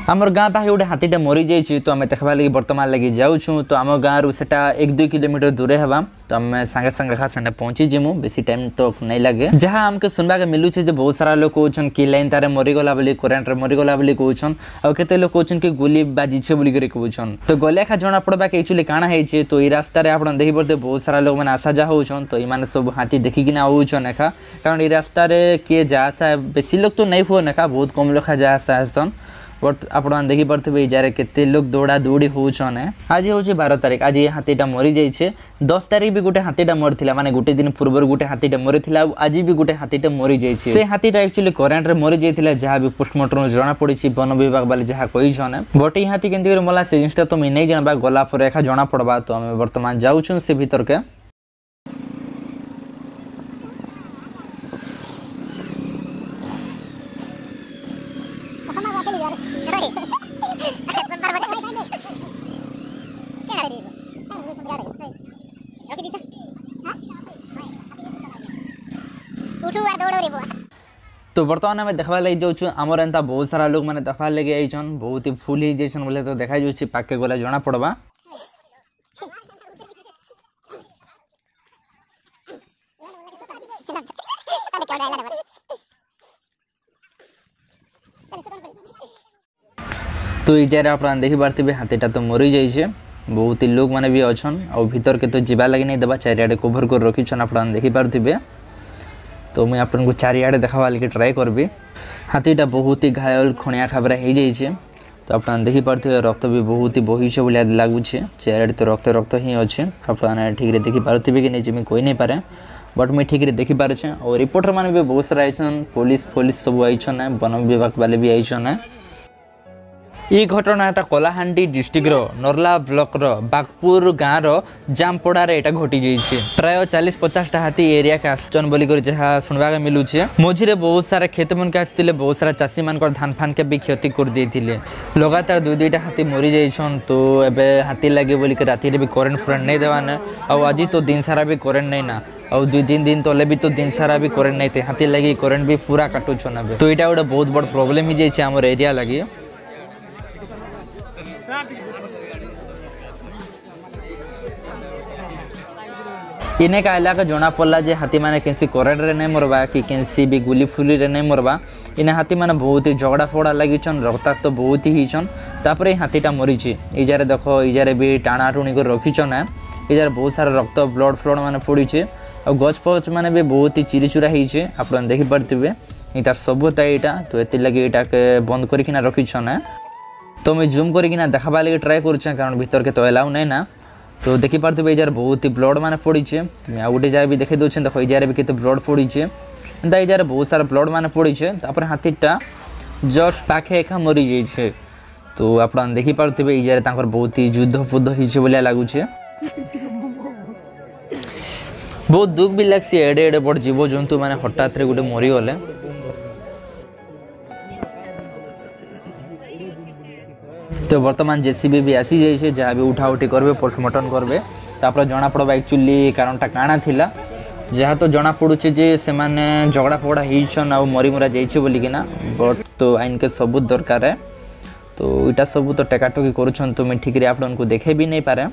आमर गाँ पाखे गोटे हाथीटे मरी जाइए तो आम देखा लगे बर्तमान लगे जाऊँ तो आम गाँव सेटा 1-2 किलोमीटर दूरे हवा तो आम सागे सागे खा से पहुँची जीमु बेसी टाइम तो नहीं लगे जहाँ आमके सुनवाक मिलूँ जे बहुत सारा लोग कहन कि लाइन तार मरीगला बोली करेन्ट मरीगला बोली कहन आउ केते लोग कहन कि गुली बाजी बोली कहन तो गले खा जना पड़वा कि एक्चुअली काଣା है तो ये रास्तार आप देखी पड़ते बहुत सारा लोग मैंने आसा जा होन तो ये सब हाथी देखिकिना आउन एखा कारण ये रास्तार किए जा आसा बेसी लोग तो नहीं हुए एखा बहुत कम लोग जा आसा आसन बट आप देखी पारे जार के लोग दौड़ा दौड़ी होन आज हूँ 12 तारीख आज ये हाथीटा मरी जाइए 10 तारीख भी गोटे हाथीटा मरी माने गोटे दिन पूर्व गोटे हाथीटे मरी आज भी गोटे हाथीटे मरी जाइए से हाथीटा एक्चुअली करेन्ट मरी जाइए जहाँ भी पोस्टमार्टम जना पड़ी वन विभाग वाले जहाँ कहीने बट ये हाथी केमती मला से जिनटा तो मुझे नहीं जानवा गलापर एखा जना पड़वा तो आम बर्तमान जाऊँ से भीतर के तो बर्तमान आम देखा लगे जाऊँ आमर एंता बहुत सारा लोग मैंने देखा लगे आईन बहुत ही फुल हो जाइए बोले तो देखा जाऊँ पाके गला जना पड़वा तो ये आप देखी पारे हाथीटा तो मरी जाइए बहुत ही लोग मैंने भी अच्छन और भीतर के तो जीवा लगे नहीं देवा चारियाडे कभर कर रखीन आप देखी पारे तो मुझे आपको चारियाडे देखा लगे ट्राए करबी हाथीटा बहुत ही घायल खणिया खाबरा हो जाइए तो आप देखी पारे रक्त भी बहुत ही बहीचे भाया लगुच चारियाडे तो रक्त रक्त ही अच्छे आप ठीक है देखी पारे कि नहीं मुझे कही नहीं पारे बट मुझे ठीक है देखी पारे और रिपोर्टर मैंने भी बहुत सारा आईन पुलिस सब आईन वन विभाग वाले भी आईन ये घटनाटा कलाहांडी डिस्ट्रिक्टर नर्ला ब्लॉकर बागपुर गाँव जामपड़ार यहाँ घटी जाइए प्राय 40-50 हाथी एरिया के आसन बोलिक जहाँ शुणवाक मिलूचे मझे बहुत सारा खेत मन के आसते बहुत सारा चाषी मान धान फान के भी क्षति कर देते लगातार 2-2टा हाथी मरी जाइछन तो एबे हाथी लगे बोलिक राति भी करेन्ट फरेन्ट नहीं देवाने और आज तो दिन सारा भी करेन्ट नहीं ना और 2-3 दिन तले भी तो दिन सारा भी करेन्ट नहीं थे हाथी लगे करेन्ट भी पूरा काटुछन तो यहाँ गोटे बहुत बड़ प्रोब्लेम हो जाइए आम एरिया लगे इने का इलाका जना पड़ा जे हाथी माने केंसी करेन्ट रे नहीं मरवा कि केंसी भी गुली फुली रे नहीं मरवा इने हाथी माने बहुत ही झगड़ा फोड़ा लगिछन रक्ताक्त तो बहुत ही हिचन तापर हाथीटा मरीची इजारे देखो इजारे भी टाणा टुणी कर रखीचन इजारे बहुत सारा रक्त ब्लड फ्लड माने पड़ीचे और गछ फछ माने भी बहुत ही चिरीचुरा होइछे आप देखि पारथिबे इतार सबता यहाँ तो एति लगे यहाँ के बंद करकिना रखीचन तो मैं जूम करकिना देखाबा लगे ट्राए करुछे कारण भीतर के तो एलाउ नहीं ना तो देखी पारे यार बहुत ही ब्लड माने पड़ीचे तुम्हें आउ गोटे जगह भी देखी दूसरे देख यार भी केते ब्लड पड़ीचे एंता यार बहुत सारा ब्लड माने पड़ीचे तापर हाथीटा जस्ट पाखे एका मरी जाइए तो आप देखी पारे यार तांकर बहुत ही युद्ध फुद्ध होइछे बोलिया लागुचे बहुत दुख भी लगसी एडे एडे बड़ जीव जंतु माने हठात रे गोटे मरी गले तो बर्तमान जेसीबी भी आसी जाइए जहाँ भी उठा उठी करबे पोस्टमार्टम करबे तापर जना पड़वा एक्चुअली कारणटा काଣା थिला जहाँ तो जना पड़ुचे जे से माने झगड़ा फगड़ा होइछन आ मरी मुरा जाइछे बोलिकिना बट तो आइन के सबूत दरकार है तो इटा सबूत तो टेकाटोकी करुछन तो मैं ठीक रे आप उनको देखे भी नहीं पारे